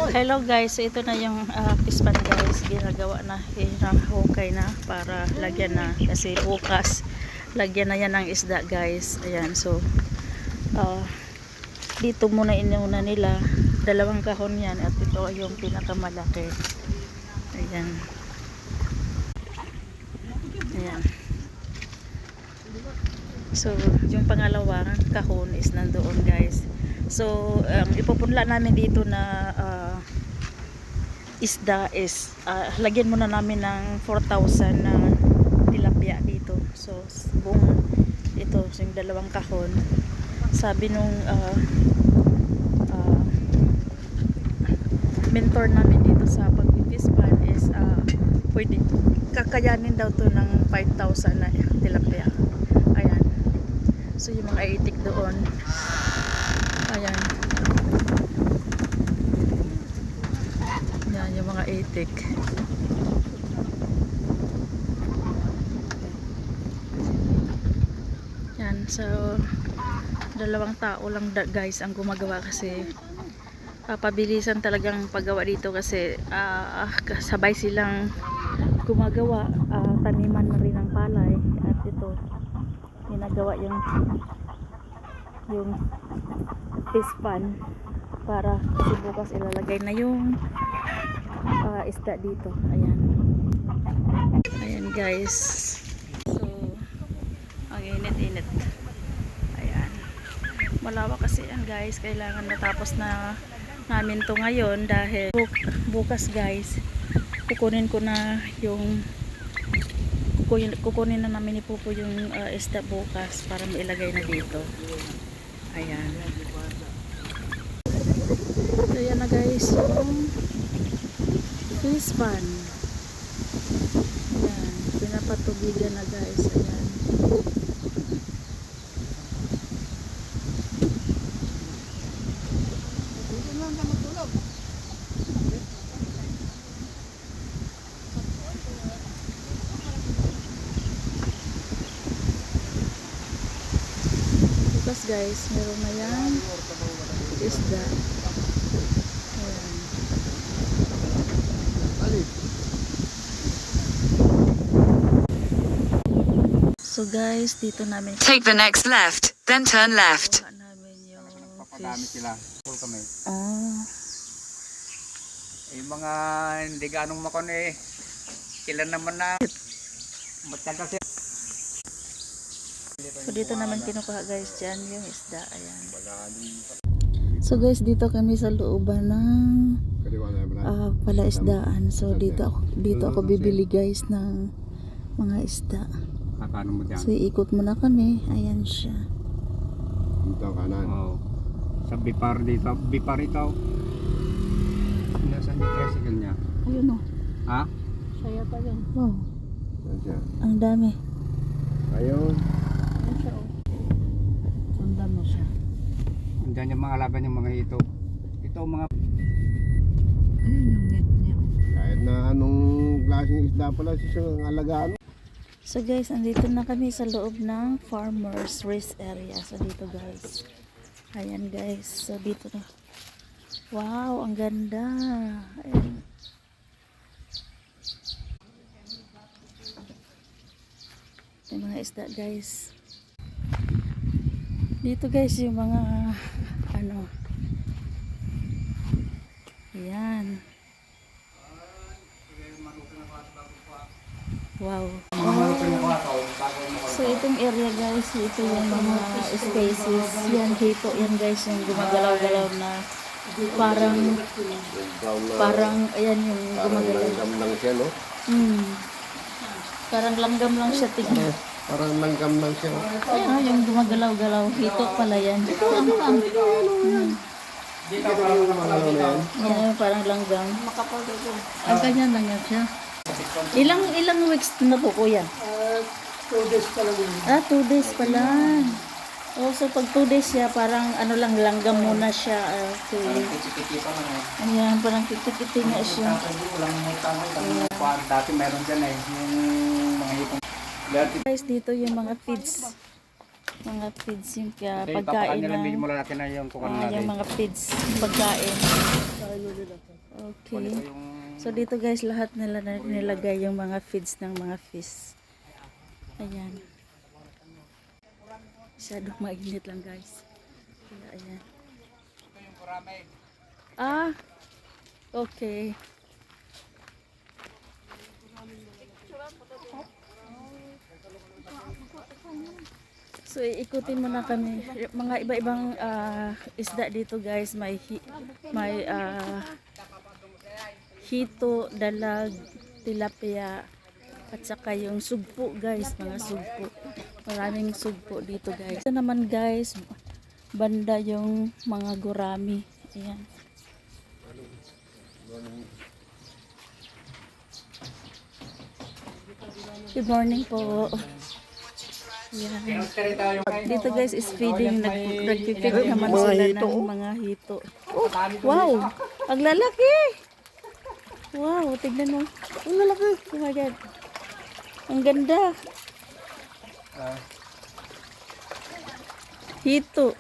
Hello guys, so ito na yung pispan guys, ginagawa na, hinahukay na para lagyan na, kasi bukas lagyan na yan ng isda guys. Ayan, so dito muna inuna nila, dalawang kahon yan at ito ay yung pinakamalaki. Ayan, ayan. So yung pangalawang kahon is nandoon guys. So ipupunla namin dito na isda is lagyan muna namin ng 4,000 na tilapia dito. So buong ito yung dalawang kahon, sabi nung mentor namin dito sa pagpipis-pan is pwede kakayanin daw to ng 5,000 na tilapia. Ayan, so yung mga itik doon, ayan, yan yung mga itik. Yan, so dalawang tao lang guys ang gumagawa kasi pabilisan talagang paggawa dito kasi sabay silang gumagawa, taniman na rin ng palay at ito ginagawa yung pispan para kasi bukas ilalagay na yung isda dito. Ayan, ayan guys, so ang init-init. Ayan, malawak kasi yan guys, kailangan matapos na namin to ngayon dahil bukas guys kukunin ko na yung kukunin na namin ni Pupo yung isda bukas para mailagay na dito. Ayan, so yan na guys yung fish pan. Ayan, pinapatubigan na guys. Ayan, bukas guys meron na yan isda. Ayan. So guys, dito namin take the next left, then turn left. kuha namin yung Papadami fish. sila. Full kami. Eh mga hindi ganong makon eh. Sila naman na matagal sila. So dito naman kinukuha guys dyan yung isda. Ayan. So guys, dito kami sa looban ng palaisdaan. So dito ako bibili guys ng mga isda. Kakano mo dyan? So iikot muna kami. Ayan siya. Dito kanan. Oo. Sa Bipar dito. Bipar ito. Nasaan yung tricycle niya? Ayun o. Ha? Siya yata yun. Wow. Yan siya. Ang dami. Ayun. Ayan siya o. Sundan mo siya. Andyan yung mga laban yung mga ito. Ito mga Ayun yung net niya. Kahit na anong klaseng isda pala siya ang alagaan. So guys, andito na kami sa loob ng farmers race area. So dito guys. Ayan guys. So dito na. Wow, ang ganda. Ayan. Yung mga isda guys. Dito guys yung mga ano. Ayan. Wow. So itong area guys, ito yung mga species. Yan dito, yan guys yung gumagalaw-galaw na parang ayan yung gumagalaw. Langgam lang siya, no? Parang langgam lang siya tingnan. Parang langgam lang siya. Ayan yung gumagalaw-galaw. Hito pala yan. Ito ang pang. Yan yung parang langgam. Ang kanya lang yan siya. Ilang weeks na po kuya? 2 days pa lang yun. 2 days pa lang. Oh, so pag 2 days siya, parang ano lang, langgam muna siya. Okay. Ayan, parang kiti-kiti nga siya. dati meron dyan eh. Yung mga itong Guys, dito yung mga feeds. Mga feeds yung kaya Ito yung pagkain papakan nila. na. Mula natin na yung kukan natin. Yung mga feeds, pagkain. Tayo nila. Okay. Ito yung So dito guys, lahat nila nilagay yung mga feeds ng mga fish. Ayan. Masyadong mainit lang guys. Kaya ayan. yung kurame. Ah, okay. So ikutin mo na kami. Mga iba-ibang isda dito guys. May hito, dalag, tilapia, at saka yung sugpo guys, mga sugpo. Maraming sugpo dito guys. Ito naman guys, banda yung mga gurami. Ayan. Good morning po. Ayan. Pinusteri tayo yung Dito guys is feeding. Nag-feed naman sila ng mga hito. Oh, wow! Ang lalaki! Wow, tignan mo. Ang lalaki. Oh my God. Ang ganda. Hito.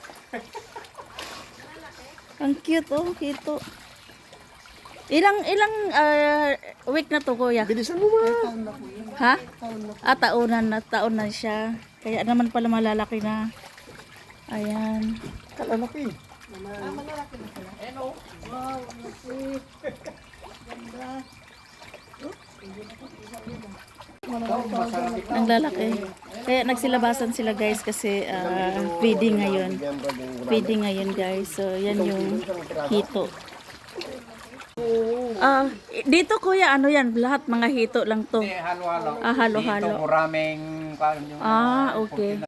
Ang cute oh, hito. Ilang week na to kuya? Bilisan mo ba? Ha? Taon na siya. Kaya naman pala malalaki na. Ayan. Kalalaki. Ang lalaki. Kaya nagsilabasan sila guys kasi feeding ngayon. Feeding ngayon guys. So yan yung hito. Dito kuya ano yan? Lahat mga hito lang to. halo-halo. Halo-halo. Dito kuraming yung Okay.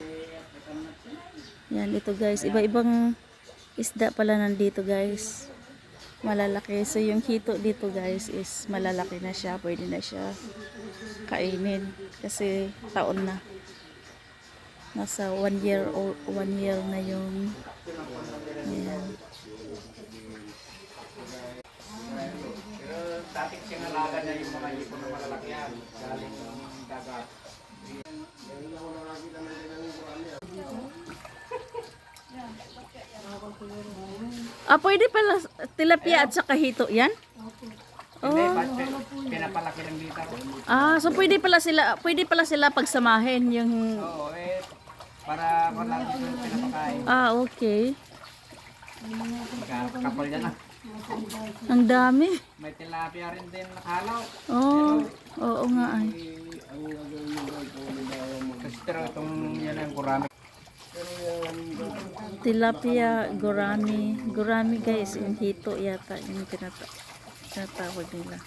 Yan ito guys. Iba-ibang isda pala nandito guys. Malalaki. So yung hito dito guys is malalaki na siya. Pwede na siya kainin. Kasi taon na. Nasa 1 year or 1 year na yung ayan. Dati siyang alaga na yung mga hipon na malalaki yan. Galing ng dagat. Pwede pala tilapia at saka hito yan? Hindi, pinapalaki lang dito. So pwede pala sila pagsamahin yung Oo, para wala yung pinapakain. okay. Kapal yan na. Ang dami. May tilapia rin din nakalaw. Oo nga ay. Kasi pero itong yan ang kurami. Tilapia, gurami. Gurami guys, yung hito yata yung tinatawag nila.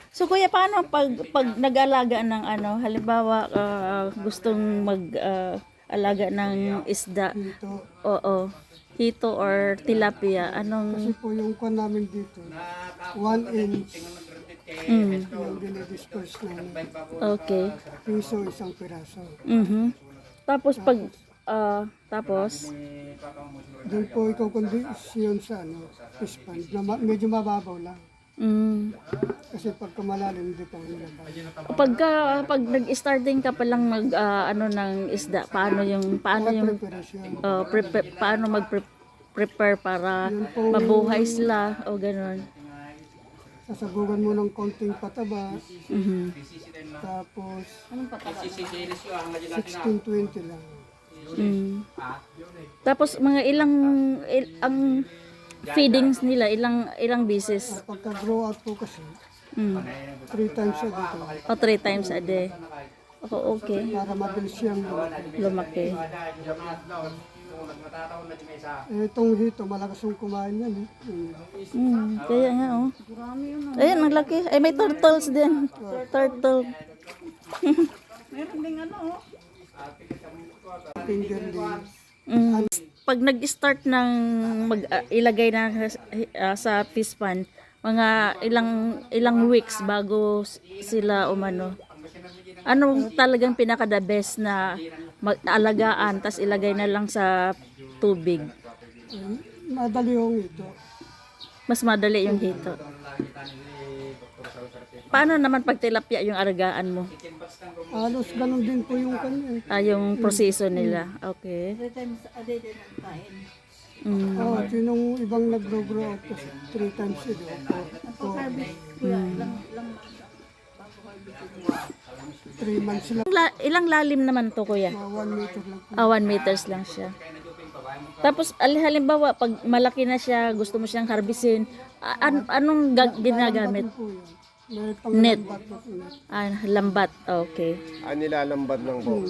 So kuya, paano pag nag-alaga ng ano, halimbawa gustong mag-alaga ng isda? Dito. Oo. Hito or tilapia, Kasi anong po yung kwan namin dito, 1 inch yung dinidisperse namin. okay. Piso, isang piraso. Tapos tapos Doon po ikaw kondisyon sa fish pond, na medyo mababaw lang. Kasi pagka malalim, hindi pa nilabas. pag nag-starting ka pa lang mag ng isda, paano yung Preparation. paano mag-prepare para mabuhay sila o ganun. Sasabugan mo ng konting pataba, tapos 16-20 lang. Tapos mga ang feedings nila ilang beses? Pagka-grow out po kasi, 3 times a day po, O 3 times a day. Okay. para mabilis siyang lumaki. Lumaki. Itong hito, malakas yung kumain yan. Kaya nga oh. Ayun, ang laki. Ay, may turtles din. Turtle. Fingerling. Pag nag-start ng ilagay na sa fish pan, mga ilang weeks bago sila umano. Ano talagang pinaka the best na mag-alagaan tas ilagay na lang sa tubig? Madali yung ito. Mas madali yung hito. paano naman pag tilapia yung alagaan mo? Halos ganun din po yung kanya. Yung proseso nila. Okay. Mm. Sinong ibang nag-grow out kasi 3 times a day. 3 months lang. Ilang lalim naman to, kuya? 1 meter lang po. 1 meters lang siya. Tapos halimbawa pag malaki na siya, gusto mo siyang harbisin, anong ginagamit? Po yun. May Net. panglambat po po. Lambat. Okay. Nilalambat lang po.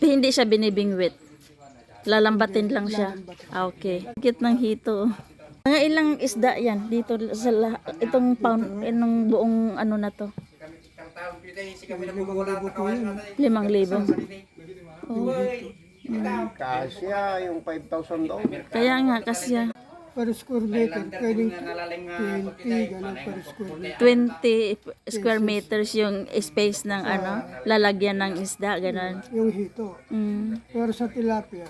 Hindi siya binibingwit. Lalambatin lang siya. Okay. Kit ng hito. Mga ilang isda yan dito sa itong pound, itong buong ano na to. 5,000 po yun. 5,000. Kasya, yung 5,000 daw. Kaya nga kasi Per square meter, pwedeng 20, ganun per square meter. 20 square meters yung space ng ano, lalagyan ng isda, ganun. Yung hito. Mm, Pero sa tilapia,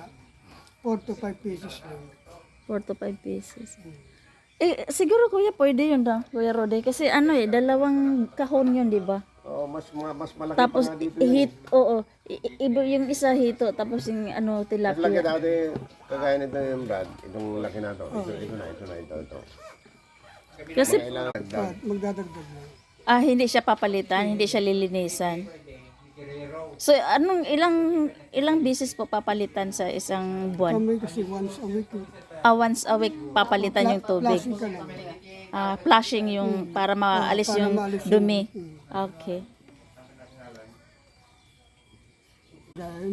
4 to 5 pieces lang. 4 to 5 pieces. Siguro kuya, pwede yun daw, Kuya Rode. Kasi ano dalawang kahon yun, di ba? Mas malaki Tapos pa nga dito. iba yung isa hito, tapos yung ano, Mas laki tilapia. dati, kagaya nito yung Brad. Itong laki na to. Ito. Kasi Kailangan dagdag. Magdadagdag lang. hindi siya papalitan, hindi siya lilinisan. So anong ilang bisis po papalitan sa isang buwan? Kami kasi once a week. Once a week papalitan yung tubig. Flashing ka lang. Flushing yung para maalis para yung maalis yung- dumi. Okay.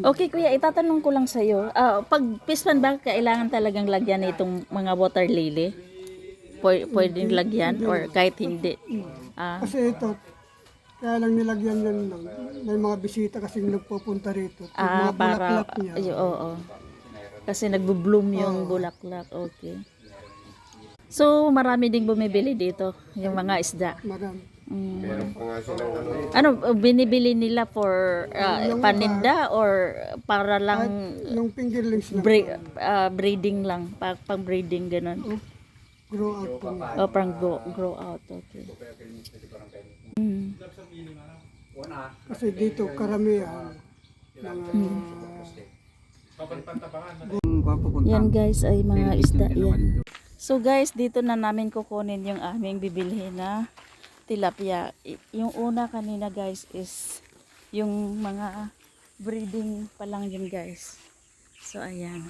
Okay kuya, itatanong ko lang sa iyo. Pag fish pan ba kailangan talagang lagyan itong mga water lily? Pwedeng lagyan or kahit hindi. Kasi ito, kaya lang nilagyan yan lang. May mga bisita kasi nagpupunta rito. Yung mga Para bulaklak niya. oo. Kasi nagbo-bloom yung bulaklak. Okay. So marami ding bumibili dito yung mga isda. Marami. Meron pa nga silang Binibili nila for paninda or para lang Yung fingerlings na breeding lang, pang breeding ganun. grow out po niya. O pang grow out, okay. Kasi dito karamihan Yan guys ay mga isda yan. So guys, dito na namin kukunin yung aming bibilhin na tilapia. Yung una kanina guys is yung mga breeding pa lang yun guys. So ayan.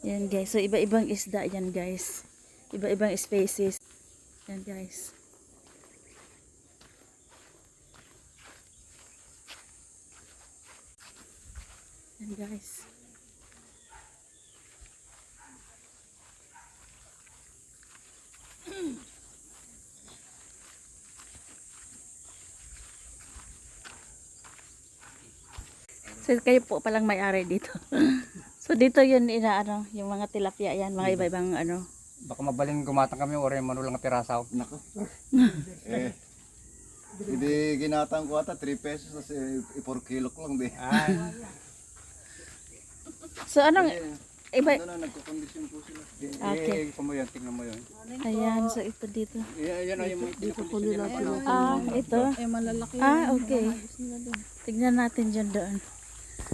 Yan guys. So iba-ibang isda yan guys. Iba-ibang species. Yan guys. Yan guys. So kayo po palang may-ari dito. So dito yun inaano, yung mga tilapia yan, mga iba-ibang ano. Baka mabaling gumatang kami o rin manulang pirasaw. Nako. Hindi ginatang ko ata 3 pesos kasi 4 kilo ko lang di. So anong iba Ano na nagko-condition po sila. Okay. Tingnan mo yun, tingnan mo yun. ayan, so ito dito. Yan o yung mga pinakondisyon nila. Ito. Okay. Tignan natin dyan doon.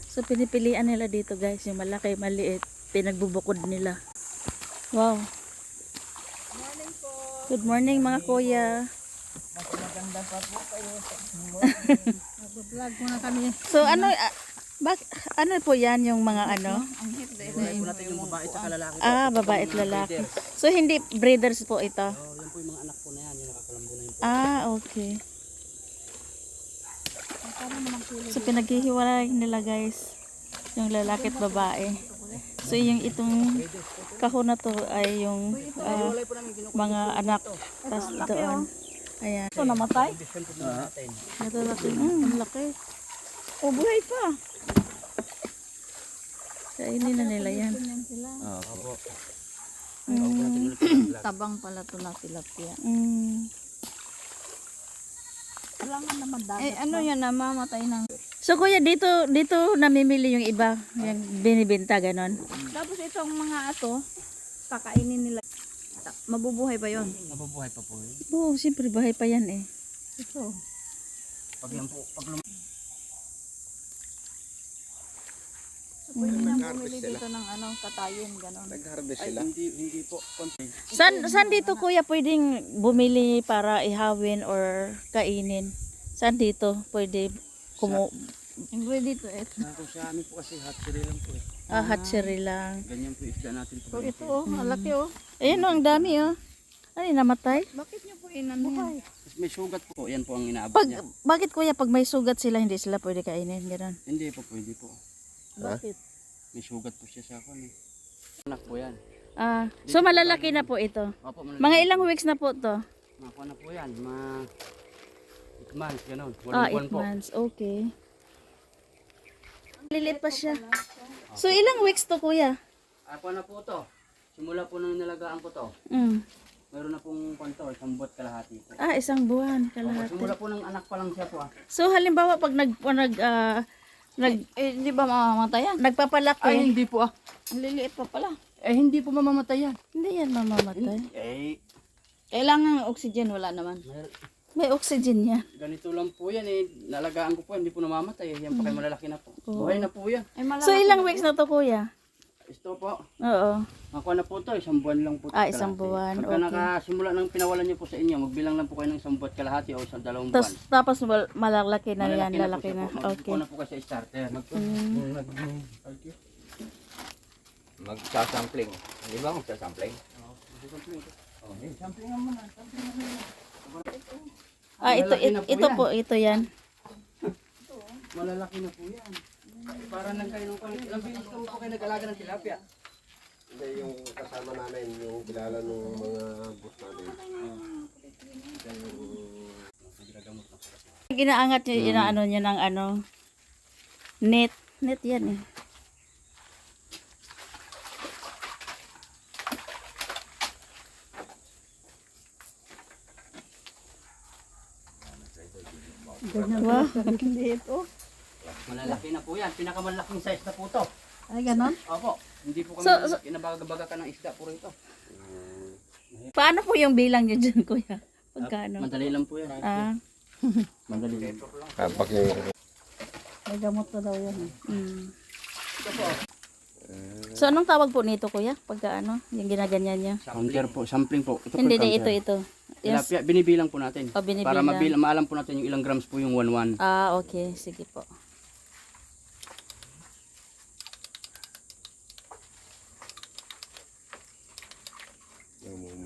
So pinipilian nila dito guys, yung malaki, maliit, pinagbubukod nila. Wow. Good morning mga kuya. Maganda pa po kayo. Mag-vlog muna kami. So ano ano po yan yung mga ano? Babae at lalaki. So hindi breeders po ito? Yan po yung mga anak po na yan, yung nakakalambo na yun. Okay. So pinaghihiwalay nila guys, yung lalaki at babae. So yung itong kahon na to ay yung mga anak. Tapos doon. Ayan. So namatay? Ito natin. Ang laki. Oh, buhay pa. Kainin na nila yan. Tabang pala to na tilapia. Ano yan, namamatay ng... So kuya, dito namimili yung iba, yung binibenta ganon. Tapos itong mga kakainin nila. mabubuhay ba yon? Nabubuhay pa po eh. Oo, siyempre bahay pa yan eh. Ito. Pag yan po, pag Pwede nang bumili dito ng katayin, gano'n. Nag-harvest ay, sila. hindi po. Konti. Saan dito kuya pwedeng bumili para ihawin or kainin? Saan dito pwede Yung pwede dito, ito. Sa amin po kasi hatchery lang po eh. hatchery lang? Ganyan po isda natin po. So, ito, malaki, oh. Ayun oh, ang dami oh. Ano yung namatay? Bakit nyo po inano yan? May sugat po. Yan po ang inaabot Pag, niya. bakit kuya pag may sugat sila hindi sila pwede kainin? Ganun. Hindi po, pwede po. Bakit? May sugat po siya sa akin eh. Anak po yan. So malalaki na po ito. Opo, Mga ilang weeks na po to? Makuha na po yan. 8 months, gano'n. 8 Walang buwan po. months. Okay. Lilit pa siya. So ilang weeks to kuya? Ako na po to. Simula po nung nalagaan ko to. Mm. Meron na pong kwanto, 1 buwan kalahati po. 1 buwan Opo, kalahati. simula po ng anak pa lang siya po ah. So halimbawa pag Hindi ba mamamatay yan? nagpapalaki, Ay, hindi po ah. Ang liliit pa pala. Eh, hindi po mamamatay yan. hindi yan mamamatay. Eh, Kailangan ng oxygen, wala naman. May oxygen yan. ganito lang po yan eh. Nalagaan ko po, hindi po namamatay. Yan pa kayo malalaki na po. Buhay na po yan. Ay, malaki. So ilang weeks na to kuya? Ito po. Oo. Nakuha na po to, 1 buwan lang po. 1 kalahati. buwan. Pagka Okay. nakasimula ng pinawalan niyo po sa inyo, magbilang lang po kayo ng 1 buwan kalahati o 2 buwan. Tapos malalaki na yan, Malalaki lalaki na. po siya po. Okay. Magkuha na po kayo sa starter. Magsasampling. Di ba magsasampling? Ito po, ito yan. Malalaki na po yan. Para lang kayo nung ilang bilis ka po kayo nag-alaga ng tilapia. Hindi, yung kasama namin, yung kilala ng mga boss namin. Ginaangat niya, inaano niya ng net. Net yan eh. Wow. Malalaki na po yan. Pinakamalaking size na po to. Ay, ganon? Opo. Hindi po kami So- inabaga-baga ka ng isda po rito. Paano po yung bilang niyo dyan, kuya? Pagkano? Madali lang po yan. Madali lang. Kapag yung May gamot na daw yan. So anong tawag po nito, kuya? Pagka yung ginaganyan niya? Counter po, sampling po. Ito po Hindi, yung ito, counter. ito. Yes. Tilapia, binibilang po natin. Oh, binibilang. Para maalam po natin yung ilang grams po yung 1-1. Okay. Sige po.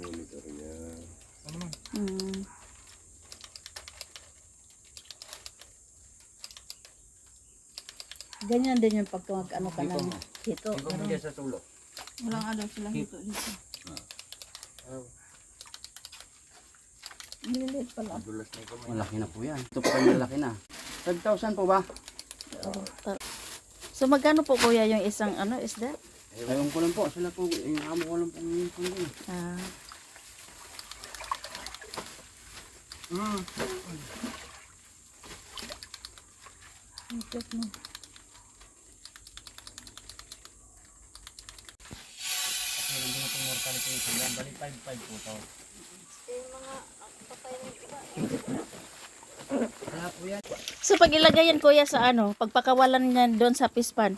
monitor niya. Mm. Ganyan din yung pagka mag-ano ka ng hito. Hindi po bigyan sa tulo. Walang ano silang hito dito. Nililiit pala. Malaki na po yan. Ito po kayo malaki na. 5,000 po ba? So magkano po, kuya, yung isang isda? Ayaw ko lang po. Sila po, yung amo ko lang po yung po yun. Ah. Higit mo. So pag ilagay yan, kuya, sa pagpakawalan niya doon sa pispan,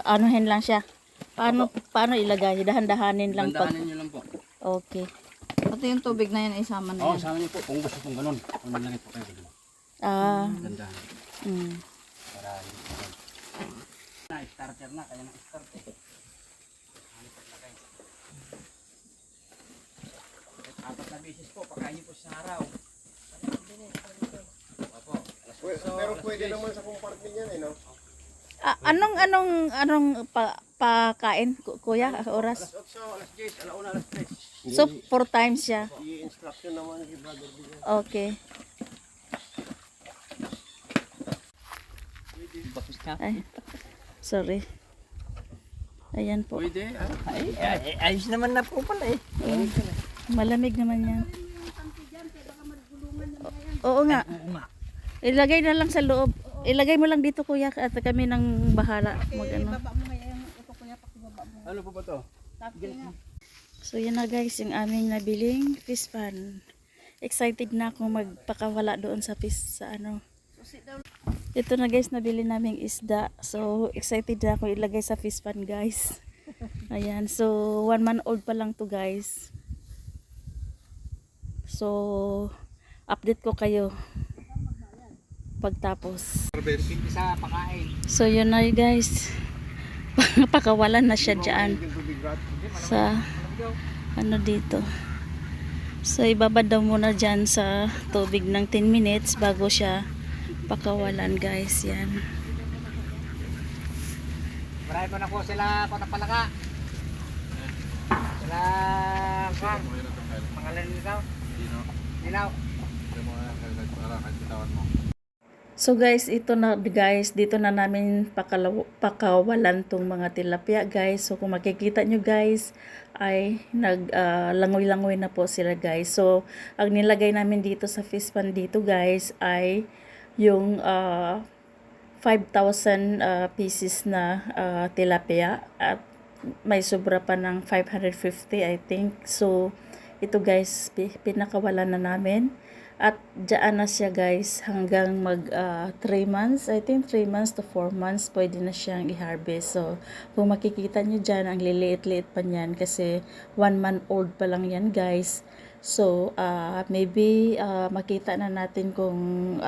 anuhin lang siya. Paano ilagay? Dahan-dahanin lang pag... Bandahanin nyo lang po. Okay. Pati yung tubig na yan, isama na Oo, yan. sama niyo po. Kung gusto kong ganun. Kung nalagay po kayo ganun. Ah. Dandahan. Mm. Para hindi po ganun. Na-starter na. Kaya na-start eh. Ano po lagay? 4 na bisis po. Pagkain niyo po sa araw. Opo. Pero pwede naman sa compartment yan no? Anong pakain, kuya, oras? Alas 8, alas 10, alauna, alas 3. So 4 times siya. I-instruction naman si brother bigyan. Okay. Ay, sorry. Ayan po. Pwede. Ayos naman na po pala eh. Malamig naman yan. Oo nga. Ilagay na lang sa loob. Ilagay mo lang dito, kuya, at kami nang bahala. Ano po ba to? So yan na guys, yung aming nabiling fish pan. Excited na akong magpakawala doon sa fish sa ano. Ito na guys, nabili naming isda. So excited na ako ilagay sa fish pan guys. Ayan, so 1 month old pa lang to guys. So update ko kayo pagtapos. Hindi sa pakain. So yun na guys. Pakawalan na siya dyan sa ano dito. So ibabad daw muna dyan sa tubig ng 10 minutes bago siya pakawalan guys. Yan. Marami ko na po sila ako na palaka. Sila Kwan. Pangalan nito? Dinaw. So guys, ito na guys, dito na namin pakawalan tong mga tilapia guys. So kung makikita nyo guys, ay langoy-langoy na po sila guys. So ang nilagay namin dito sa fish pan dito guys ay yung 5,000 pieces na tilapia at may sobra pa ng 550 I think. So ito guys, pinakawalan na namin. At dyan na siya guys hanggang mag 3 months. I think 3 months to 4 months pwede na siyang i-harvest. So kung makikita nyo dyan, ang liliit-liit pa niyan kasi 1 month old pa lang yan guys. So maybe makita na natin kung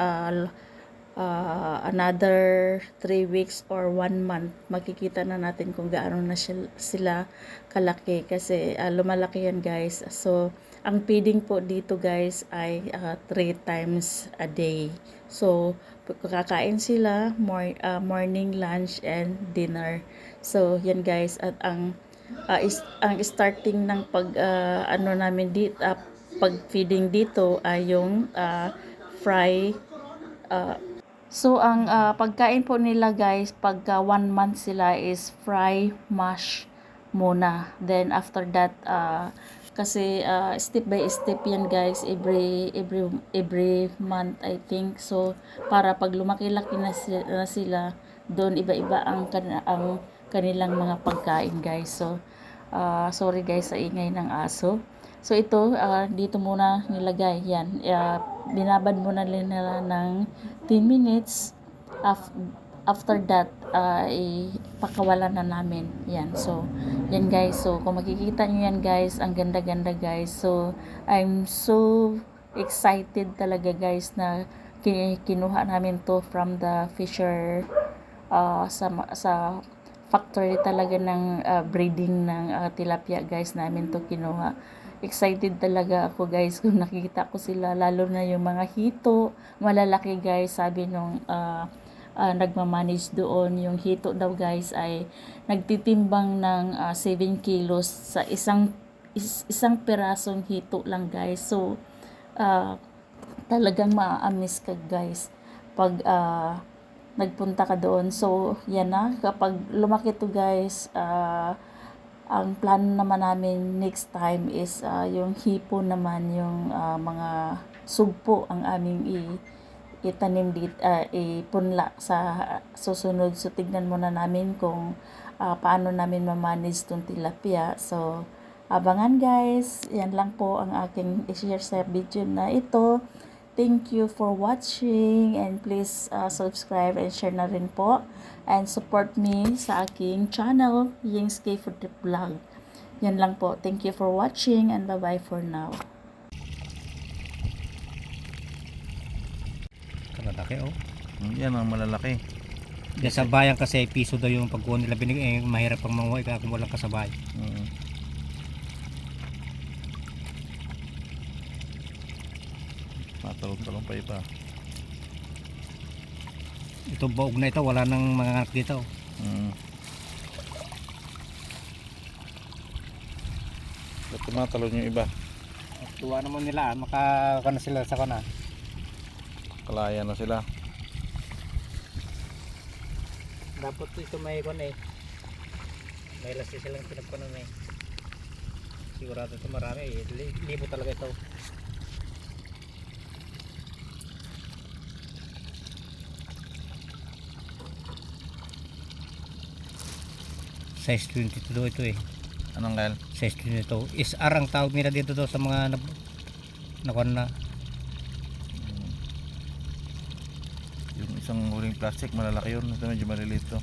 another 3 weeks or 1 month, makikita na natin kung gaano na sila kalaki kasi lumalaki yan guys. So ang feeding po dito guys ay 3 times a day. So kakain sila morning, lunch and dinner. So yan guys, at ang starting ng ano namin dito, pag feeding dito ay yung fry. So ang pagkain po nila guys pagka 1 month sila is fry, mash muna. Then after that kasi step by step yan guys, every month I think. So para pag lumaki-laki na sila, doon iba-iba ang kanilang mga pagkain guys. So sorry guys sa ingay ng aso. So ito dito muna nilagay yan. Binabad muna nila ng 10 minutes. After that ipakawalan na namin yan. So yan guys, so kung makikita nyo yan guys, ang ganda-ganda guys. So I'm so excited talaga guys na kinuha namin to from the fisher sa factory talaga ng breeding ng tilapia guys, namin to kinuha. Excited talaga ako guys kung nakikita ko sila, lalo na yung mga hito malalaki guys. Sabi nung nagmamanage doon, yung hito daw guys ay nagtitimbang ng 7 kilos sa isang pirasong hito lang guys. So talagang maa-amaze ka guys pag nagpunta ka doon. So yan na, kapag lumaki to guys, ang plano naman namin next time is yung hipo naman, yung mga sugpo ang aming itanim dito, ipunla sa susunod. So tignan muna namin kung paano namin ma-manage tong tilapia. So abangan guys, yan lang po ang aking i-share sa video na ito. Thank you for watching and please subscribe and share na rin po and support me sa aking channel, Ying's K Food Trip Vlog. Yan lang po. Thank you for watching and bye-bye for now. Malalaki oh. Yan ang malalaki. Diyan sa bayan kasi piso daw yung pagkuha nila mahirap pang manguha kung walang kasabay. Matalong-talong pa iba. Ito baog na ito, wala nang mga anak dito. Ba't tumatalon yung iba? Tuwa naman nila, makakana sila sa kana. Kalaya na sila. Dapat ito may kon eh. May last silang pinagkunan eh. Sigurado ito marami eh. Libo talaga ito. Size 22 ito eh. Anong Kyle? Size nito. SR ang tawag nila dito daw sa mga nakuha na. Yung isang huling plastic malalaki yun. Ito medyo maliliit to.